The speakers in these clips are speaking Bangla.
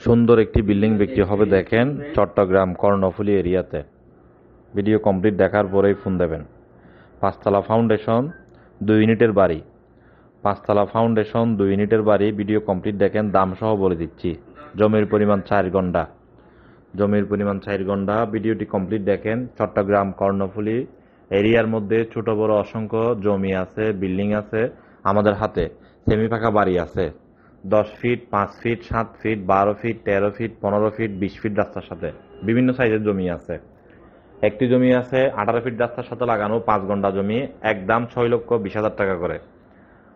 সুন্দর একটি বিল্ডিং বিক্রি হবে দেখেন চট্টগ্রাম কর্ণফুলী এরিয়াতে। ভিডিও কমপ্লিট দেখার পরেই ফোন দেবেন। পাঁচতলা ফাউন্ডেশন 2 ইউনিটের বাড়ি, পাঁচতলা ফাউন্ডেশন 2 ইউনিটের বাড়ি। ভিডিও কমপ্লিট দেখেন, দাম সহ বলে দিচ্ছি। জমির পরিমাণ 4 গন্ডা, জমির পরিমাণ 4 গন্ডা। ভিডিওটি কমপ্লিট দেখেন। চট্টগ্রাম কর্ণফুলী এরিয়ার মধ্যে ছোট বড় অসংখ্য জমি আছে, বিল্ডিং আছে। আমাদের হাতে সেমি পাকা বাড়ি আছে 10 feet, 5 feet, 7 feet, 12 feet, 13 feet, 15 feet, 20 feet রাস্তার সাথে বিভিন্ন সাইজের জমি আছে। একটি জমি আছে 18 ফিট রাস্তার সাথে লাগানো 5 গন্ডা জমি, একদম 6,20,000 টাকা করে।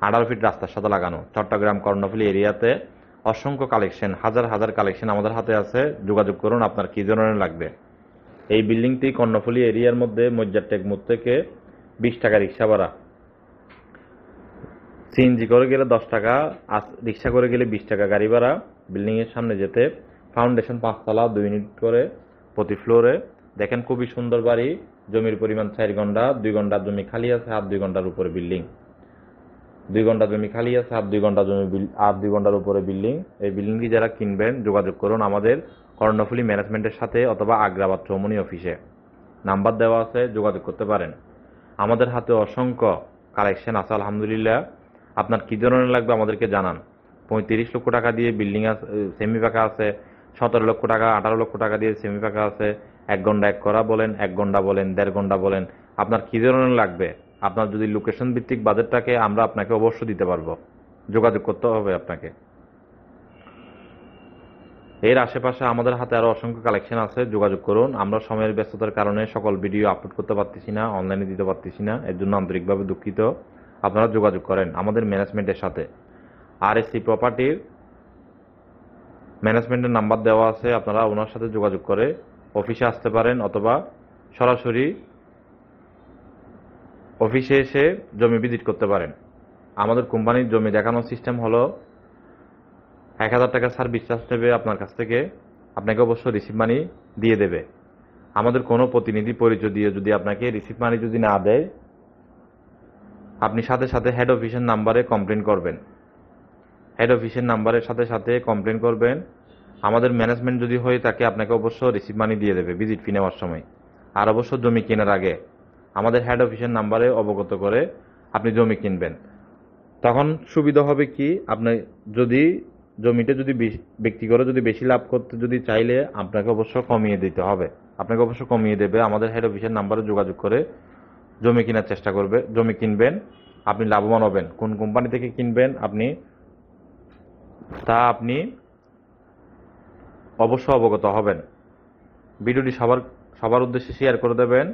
18 ফিট রাস্তার সাথে লাগানো চট্টগ্রাম কর্ণফুলী এরিয়াতে অসংখ্য কালেকশন, হাজার হাজার কালেকশন আমাদের হাতে আছে। যোগাযোগ করুন আপনার কি ধরনের লাগবে। এই বিল্ডিংটি কর্ণফুলী এরিয়ার মধ্যে মজ্জারটেক মোড় থেকে 20 টাকা রিক্সা ভাড়া, সিএনজি করে গেলে 10 টাকা, রিক্সা করে গেলে 20 টাকা গাড়ি ভাড়া। বিল্ডিং এর সামনে যেতে ফাউন্ডেশন 5 তলা, 2 ইউনিট করে প্রতি ফ্লোরে। দেখেন খুবই সুন্দর বাড়ি। জমির পরিমাণ 4 গন্ডা, 2 গন্ডা জমি খালি আছে আর 2 গন্ডার উপরে বিল্ডিং। 2 গন্ডা জমি খালি আছে আর 2 গন্ডা জমি আর 2 গন্ডার উপরে বিল্ডিং। এই বিল্ডিংটি যারা কিনবেন যোগাযোগ করুন আমাদের কর্ণফুলী ম্যানেজমেন্টের সাথে অথবা আগ্রাবাদ চৌমনি অফিসে। নাম্বার দেওয়া আছে, যোগাযোগ করতে পারেন। আমাদের হাতে অসংখ্য কালেকশন আছে আলহামদুলিল্লাহ। আপনার কি ধরনের লাগবে আমাদেরকে জানান। 35 লক্ষ টাকা দিয়ে বিল্ডিং আছে, সেমি পাকা আছে। 17 লক্ষ টাকা, 18 লক্ষ টাকা দিয়ে সেমি পাকা আছে। 1 গন্ডা 1 করা বলেন, 1 গন্ডা বলেন, 1.5 গন্ডা বলেন। আপনার কি ধরনের লাগবে? আপনার যদি লোকেশন ভিত্তিক বাজেট থাকে আমরা আপনাকে অবশ্যই দিতে পারবো। যোগাযোগ করতে হবে আপনাকে। এর আশেপাশে আমাদের হাতে আরো অসংখ্য কালেকশন আছে, যোগাযোগ করুন। আমরা সময়ের ব্যস্ততার কারণে সকল ভিডিও আপলোড করতে পারতেছি না, অনলাইনে দিতে পারতেছি না, এর জন্য আন্তরিকভাবে দুঃখিত। আপনারা যোগাযোগ করেন আমাদের ম্যানেজমেন্টের সাথে। RSC প্রপার্টির ম্যানেজমেন্টের নাম্বার দেওয়া আছে, আপনারা ওনার সাথে যোগাযোগ করে অফিসে আসতে পারেন অথবা সরাসরি অফিসে এসে জমি ভিজিট করতে পারেন। আমাদের কোম্পানির জমি দেখানোর সিস্টেম হলো 1000 টাকা সার্ভিস চার্জ নেবে আপনার কাছ থেকে, আপনাকে অবশ্য রিসিভ মানি দিয়ে দেবে। আমাদের কোনো প্রতিনিধি পরিচয় দিয়ে যদি আপনাকে রিসিভ মানি যদি না দেয়, আপনি সাথে সাথে হেড অফিসের নাম্বারে কমপ্লেন করবেন। হেড অফিসের নাম্বারের সাথে সাথে কমপ্লেন করবেন। আমাদের ম্যানেজমেন্ট যদি হয়ে থাকে আপনাকে অবশ্য রিসিভ মানি দিয়ে দেবে ভিজিট ফি নেওয়ার সময়। আর অবশ্য জমি কেনার আগে আমাদের হেড অফিসের নাম্বারে অবগত করে আপনি জমি কিনবেন। তখন সুবিধা হবে কি, আপনি যদি জমিটা যদি বিক্রি করে যদি বেশি লাভ করতে যদি চাইলে আপনাকে অবশ্য কমিয়ে দিতে হবে। আপনাকে অবশ্য কমিয়ে দেবে। আমাদের হেড অফিসের নাম্বারে যোগাযোগ করে জমি কেনার চেষ্টা করবে, জমি কিনবেন, আপনি লাভবান হবেন। কোন কোম্পানি থেকে কিনবেন আপনি অবশ্য অবগত হবেন। ভিডিওটি সবার উদ্দেশ্যে শেয়ার করে দেবেন।